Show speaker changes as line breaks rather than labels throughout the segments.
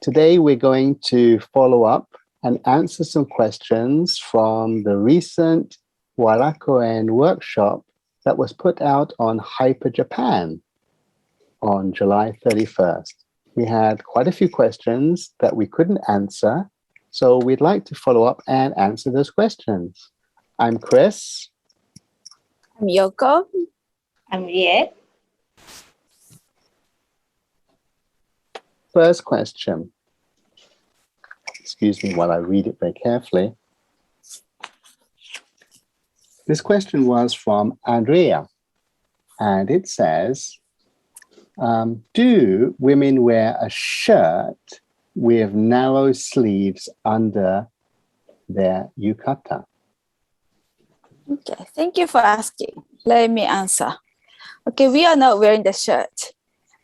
today we're going to follow up and answer some questions from the recent Warakuren workshop that was put out on Hyper Japan on July 31st. We had quite a few questions that we couldn't answer, so we'd like to follow up and answer those questions. I'm Chris.
I'm Yoko.
I'm Rie.
First question. Excuse me while I read it very carefully. This question was from Andrea, and it says, do women wear a shirt with narrow sleeves under their yukata?
Okay, thank you for asking. Let me answer. Okay, we are not wearing the shirt.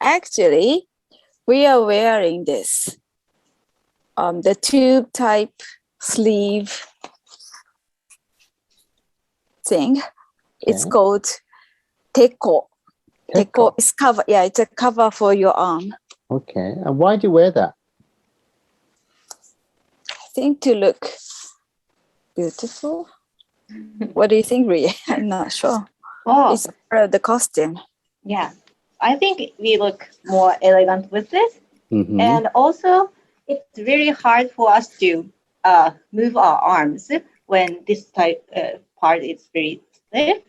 Actually, we are wearing this, the tube type sleeve thing. Okay. It's called teko. Teko is cover. Yeah, it's a cover for your arm.
Okay, and why do you wear that?
I think to look beautiful. What do you think, Rie? I'm not sure.
Oh,
it's part of the costume.
Yeah, I think we look more elegant with this.
Mm-hmm.
And also, it's really hard for us to move our arms when this type part is very stiff.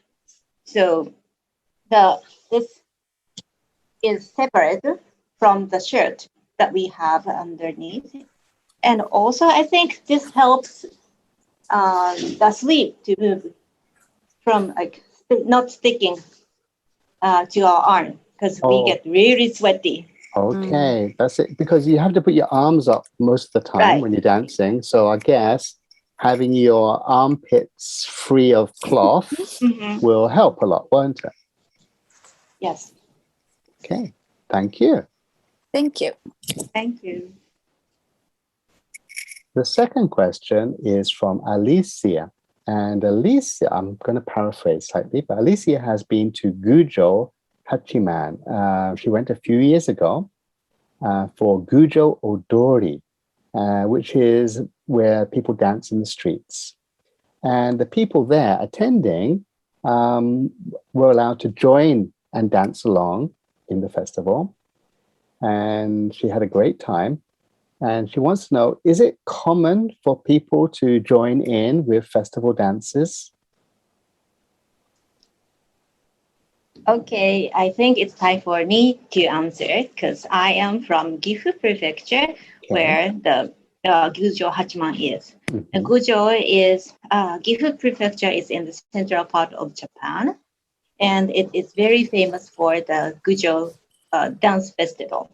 So this is separate from the shirt that we have underneath. And also, I think this helps the sleeve to move from not sticking to our arm because we get really sweaty.
Okay, that's it. Because you have to put your arms up most of the time when you're dancing. So I guess having your armpits free of cloth will help a lot, won't it?
Yes.
Okay, thank you.
Thank you.
Thank you.
The second question is from Alicia. And Alicia, I'm going to paraphrase slightly, but Alicia has been to Gujo Hachiman. She went a few years ago for Gujo Odori, which is where people dance in the streets. And the people there attending were allowed to join and dance along in the festival. And she had a great time. And she wants to know, is it common for people to join in with festival dances?
Okay, I think it's time for me to answer because I am from Gifu Prefecture, where the Gujo Hachiman is. And Gujo is, Gifu Prefecture is in the central part of Japan, and it is very famous for the Gujo dance festival.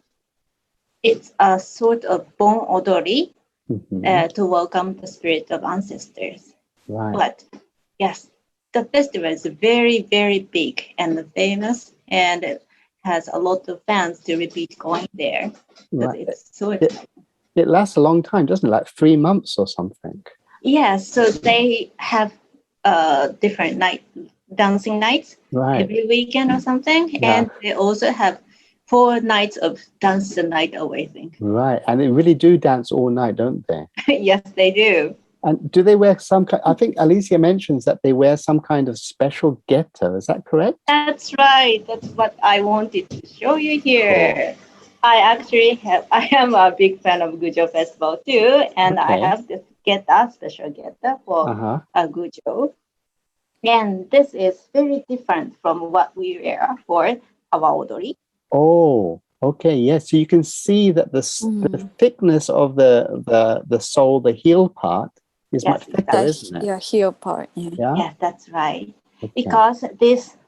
It's a sort of bon odori to welcome the spirit of ancestors.
Right.
But yes, the festival is very, very big and famous, and it has a lot of fans to repeat going there.
Right.
It's so
it lasts a long time, doesn't it? Like 3 months or something.
Yes, so they have different dancing nights every weekend or something, and they also have 4 nights of dance the night away thing.
Right, and they really do dance all night, don't they?
Yes, they do.
And do they wear some kind? I think Alicia mentions that they wear some kind of special getter. Is that correct?
That's right. That's what I wanted to show you here. Cool. I am a big fan of Gujo Festival too, and I have this special getter for Gujo. And this is very different from what we wear for Awa Odori.
Oh, okay, yes. So you can see that the thickness of the sole, the heel part, is much thicker, isn't it?
Yeah, heel part. Yeah.
Yes, that's right. Okay. Because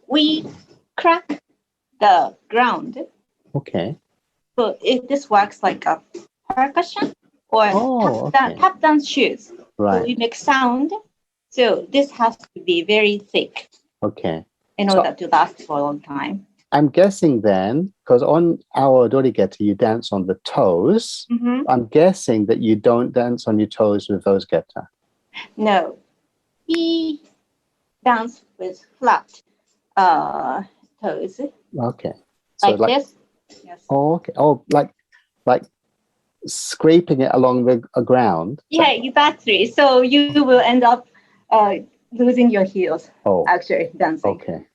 we crack the ground.
Okay.
So this works like a percussion or tap dance shoes.
Right.
So we make sound. So this has to be very thick.
Okay.
In order to last for a long time.
I'm guessing then, because on Awa Odori getter, you dance on the toes. I'm guessing that you don't dance on your toes with those getter.
No. We dance with flat toes.
Okay. So
like this.
Yes. Oh, okay. Oh, like scraping it along the ground.
Yeah, exactly. So you will end up losing your heels.
Oh,
Actually, dancing.
okay,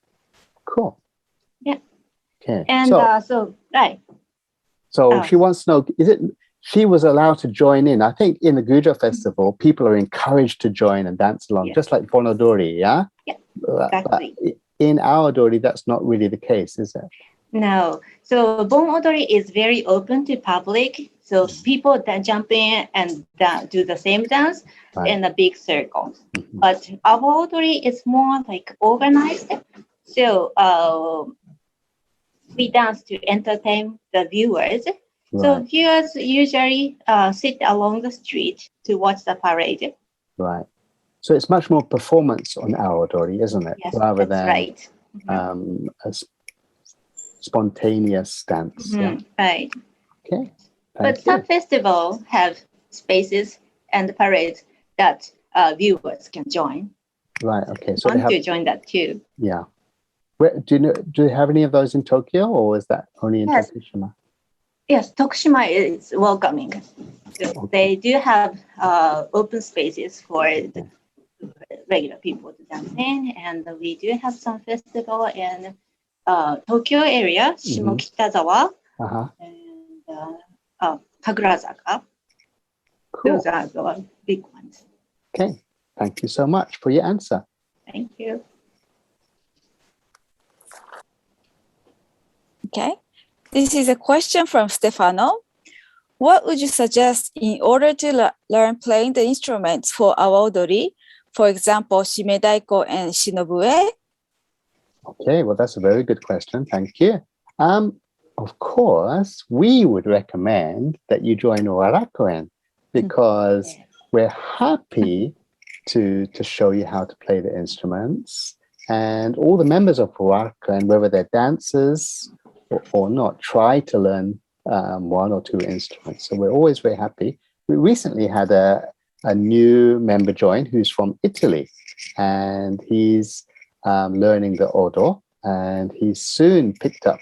cool.
Yeah.
Okay.
And so right.
So she wants to know, is it she was allowed to join in? I think in the Gujo festival, people are encouraged to join and dance along, just like Bon Odori, yeah?
Yeah,
exactly. But in Awa Odori, that's not really the case, is it?
No. So Bon Odori is very open to public. So people that jump in and do the same dance in a big circle. Mm-hmm. But Awa Odori is more like organized. So we dance to entertain the viewers. Right. So viewers usually sit along the street to watch the parade. Right.
So it's much more performance on Awa Odori, isn't it?
Yes, rather than right.
A spontaneous dance.
Mm-hmm. Yeah? Right.
Okay.
But some festivals have spaces and parades that viewers can join.
Right. Okay. So
want to join that too.
Yeah. Where, do you have any of those in Tokyo, or is that only in Tokushima?
Yes, Tokushima is welcoming. So they do have open spaces for the regular people to dance in, and we do have some festival in Tokyo area, Shimokitazawa, and Kagurazaka.
Cool.
Those are the big ones.
Okay, thank you so much for your answer.
Thank you.
Okay, this is a question from Stefano. What would you suggest in order to learn playing the instruments for Awa Odori? For example, shimedaiko and shinobue?
Okay, well, that's a very good question. Thank you. Of course, we would recommend that you join Warakuren because we're happy to show you how to play the instruments. And all the members of Warakuren, whether they're dancers or not, try to learn one or two instruments. So we're always very happy. We recently had a new member join who's from Italy, and he's learning the Odo, and he soon picked up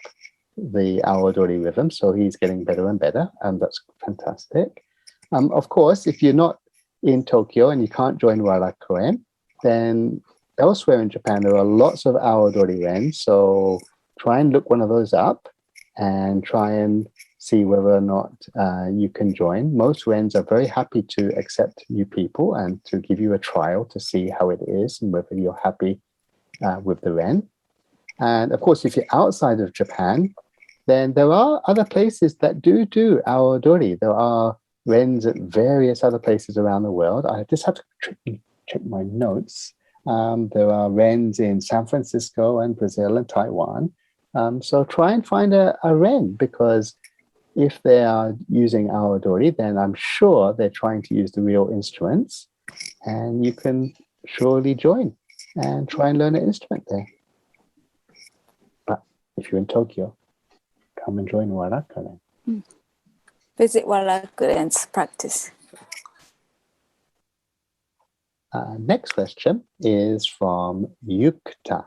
the Awa Odori rhythm, so he's getting better and better, and that's fantastic. Of course, if you're not in Tokyo and you can't join Warakuren, then elsewhere in Japan there are lots of Awa Odori ren, so try and look one of those up and try and see whether or not you can join. Most rens are very happy to accept new people and to give you a trial to see how it is and whether you're happy with the ren. And of course, if you're outside of Japan, then there are other places that do Awa Odori. There are rens at various other places around the world. I just have to check my notes. There are rens in San Francisco and Brazil and Taiwan. So try and find a ren, because if they are using Awa Odori, then I'm sure they're trying to use the real instruments, and you can surely join and try and learn an instrument there. But if you're in Tokyo, come and join Warakuren.
Visit Warakuren's practice.
Next question is from Yukata,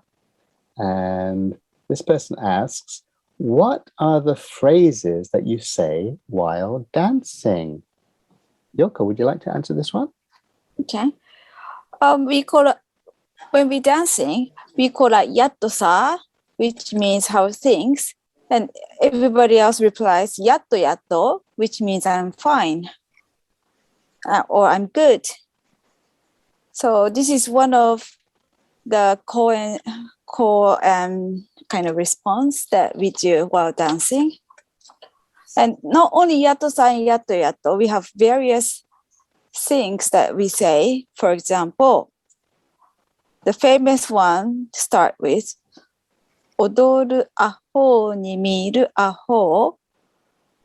and this person asks, what are the phrases that you say while dancing? Yoko, would you like to answer this one?
Okay. We call it, when we dancing, we call it yatto-sa, which means how things, and everybody else replies yatto yatto, which means I'm fine or I'm good. So this is one of the core kind of response that we do while dancing. And not only yatto-sa and yatto yatto, we have various things that we say. For example, the famous one to start with, odoru aho ni miru aho,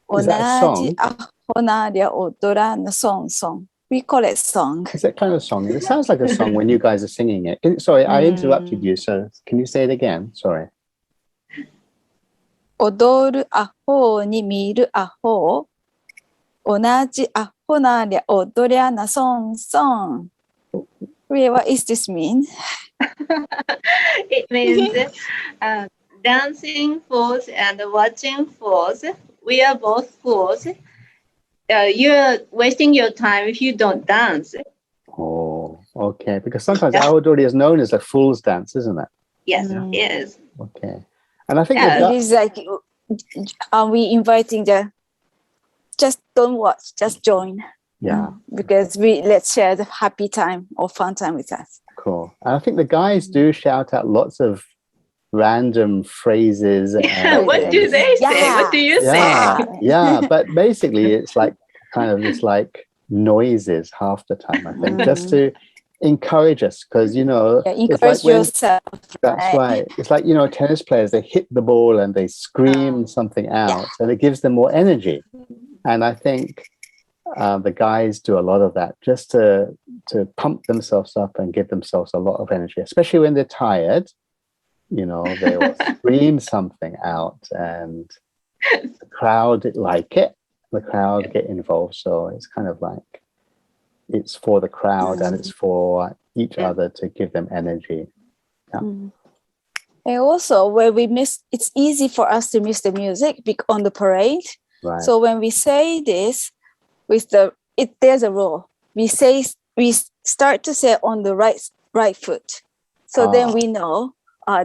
onaji aho naria odora no song. We call it song.
Is that kind of song? It sounds like a song when you guys are singing it. Sorry, I interrupted you. So can you say it again? Sorry.
Odoru aho ni miru aho, onaji aho naria odoria na song. Really, what does this mean?
It means dancing fools and watching fools. We are both fools. you're wasting your time if you don't dance.
Oh, okay. Because sometimes Awa Odori is known as a fool's dance, isn't it?
Yes,
Mm.
yes.
Okay. And I think
Yeah,
that
It is like, are we inviting just don't watch, just join.
yeah,
Because let's share the happy time or fun time with us.
cool. And I think the guys do shout out lots of random phrases. And
what do
things.
they say? What do you
Yeah,
say?
yeah. But basically, it's like kind of just like noises half the time, I think, just to encourage us. Because, you know,
Yeah,
it's like
encourage
when
yourself.
that's right. It's like, you know, tennis players, they hit the ball and they scream something out and it gives them more energy. And I think the guys do a lot of that just to pump themselves up and give themselves a lot of energy, especially when they're tired. You know, they will scream something out and the crowd like it. The crowd get involved. So it's kind of like it's for the crowd and it's for each other to give them energy. Yeah.
And also, where we miss, it's easy for us to miss the music on the parade.
Right.
So when we say this, there's a rule. We start to say on the right foot. So then we know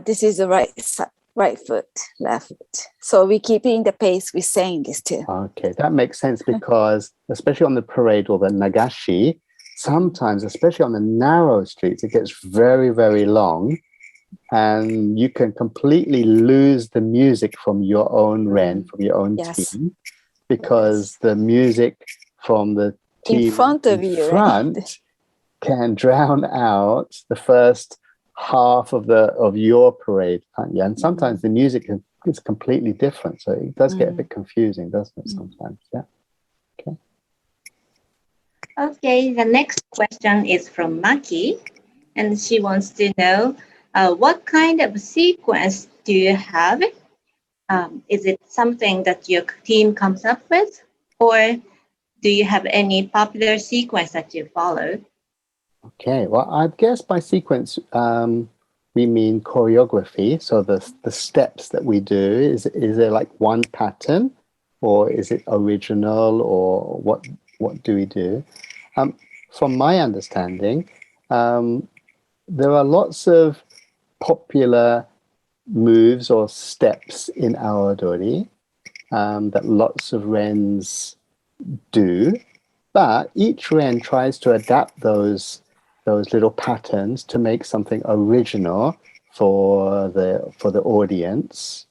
this is the right foot, left foot. So we keep it in the pace we're saying this too.
Okay, that makes sense because especially on the parade or the nagashi, sometimes, especially on the narrow streets, it gets very, very long and you can completely lose the music from your own ren, from your own team, because the music from the team
in front of you, right?
can drown out the first half of your parade, can't you? And sometimes the music is completely different, so it does get a bit confusing, doesn't it? Sometimes, yeah. Okay.
Okay, the next question is from Maki, and she wants to know what kind of sequence do you have? Is it something that your team comes up with, or do you have any popular sequence that you follow?
Okay, well, I guess by sequence we mean choreography. So the steps that we do, is there like one pattern, or is it original, or what do we do? From my understanding, there are lots of popular moves or steps in Awa Odori that lots of rens do, but each ren tries to adapt those little patterns to make something original for the audience.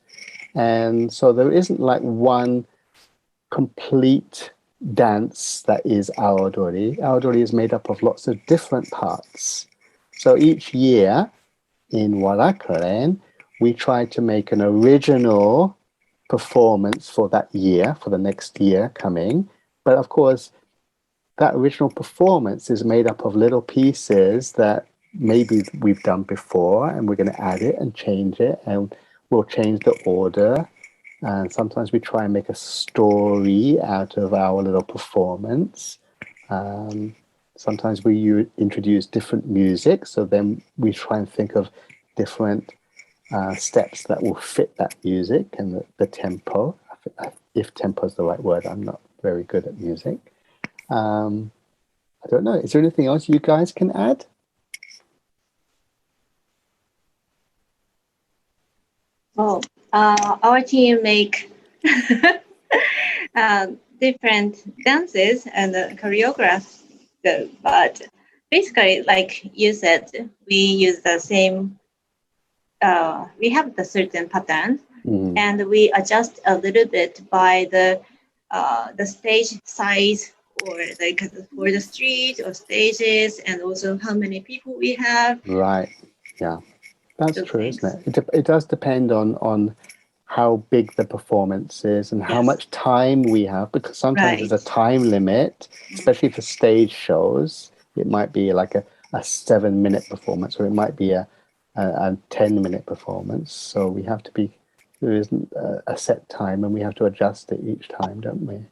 And so there isn't like one complete dance that is Awa Odori. Awa Odori is made up of lots of different parts. So each year in Warakuren, we try to make an original performance for that year, for the next year coming. But of course, that original performance is made up of little pieces that maybe we've done before, and we're going to add it and change it, and we'll change the order. And sometimes we try and make a story out of our little performance. Sometimes we introduce different music, so then we try and think of different steps that will fit that music and the tempo. If tempo is the right word, I'm not very good at music. I don't know. Is there anything else you guys can add?
Oh, our team make different dances and choreograph. But basically, like you said, we use the same. We have the certain pattern, and we adjust a little bit by the stage size, or like for the street or stages, and also how many people we have.
Right. Yeah. That's true, isn't it? It does depend on how big the performance is and how much time we have, because sometimes there's a time limit, especially for stage shows. It might be like a 7-minute performance, or it might be a 10-minute performance. So we have to be, there isn't a set time, and we have to adjust it each time, don't we?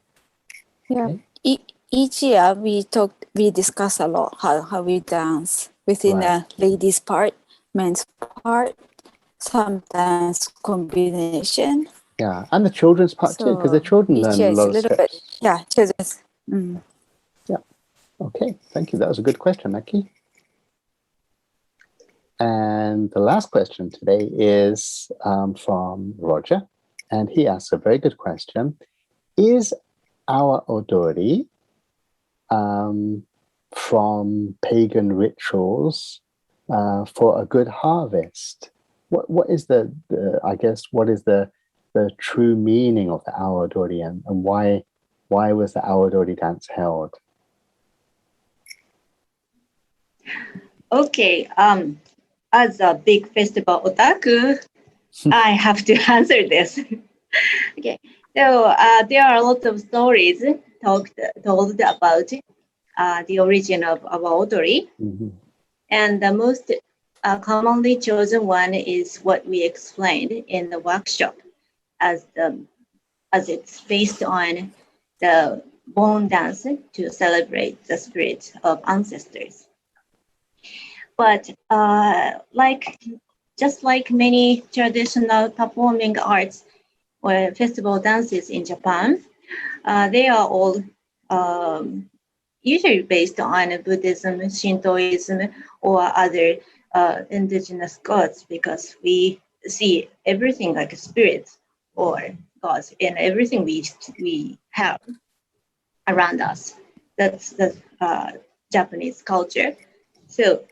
Yeah. Okay. Each year we discuss a lot how we dance within the ladies part, men's part, sometimes combination.
Yeah, and the children's part too, because the children learn a lot of steps.
Yeah, children's. Mm.
Okay, thank you. That was a good question, Maki. And the last question today is from Roger, and he asks a very good question. Is Awa Odori from pagan rituals for a good harvest? What is the true meaning of the Awa Odori, and why was the Awa Odori dance held?
Okay, as a big festival otaku, I have to answer this. Okay, so there are a lot of stories told about the origin of Awa Odori, and the most commonly chosen one is what we explained in the workshop, as it's based on the bone dance to celebrate the spirit of ancestors. But just like many traditional performing arts or festival dances in Japan, they are all usually based on Buddhism, Shintoism, or other indigenous gods, because we see everything like spirits or gods in everything we have around us. That's the Japanese culture. So,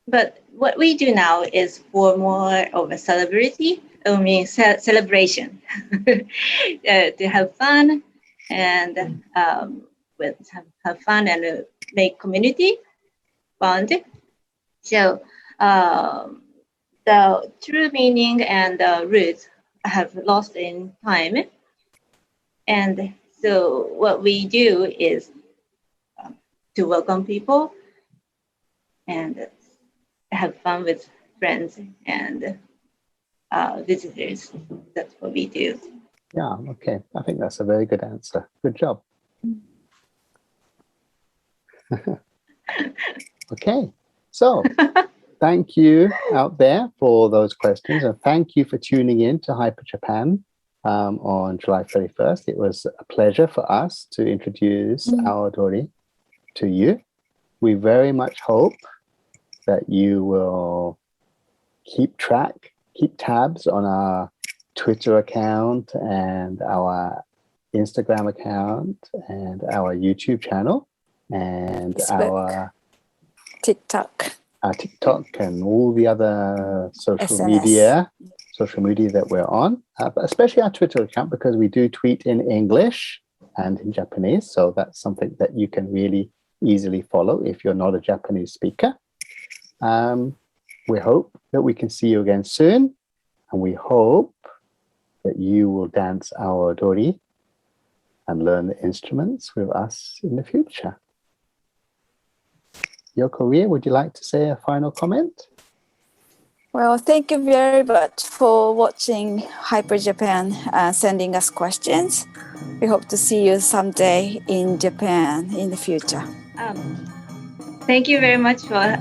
but what we do now is for more of a celebration, to have fun and have fun and make community bond. So the true meaning and the roots have lost in time, and so what we do is to welcome people and have fun with friends and visitors. That's what we do.
Yeah, okay. I think that's a very good answer. Good job. Okay, so thank you out there for those questions, and thank you for tuning in to Hyper Japan on July 31st. It was a pleasure for us to introduce Awa Odori to you. We very much hope that you will keep tabs on our Twitter account and our Instagram account and our YouTube channel and
Facebook.
our TikTok and all the other social
SNS.
media that we're on, but especially our Twitter account, because we do tweet in English and in Japanese. So that's something that you can really easily follow if you're not a Japanese speaker. We hope that we can see you again soon, and we hope that you will dance Awa Odori and learn the instruments with us in the future. Yoko Rie, would you like to say a final comment?
Well, thank you very much for watching Hyper Japan, sending us questions. We hope to see you someday in Japan in the future.
Thank you very much for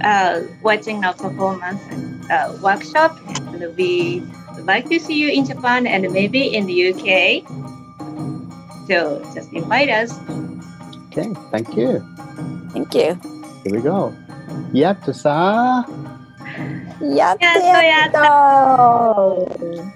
watching our performance workshop. And we would like to see you in Japan and maybe in the UK. So just invite us.
Okay, thank you.
Thank you.
Here we go. Yatta sa.
Yatta
Yatta, yatta.
yatta.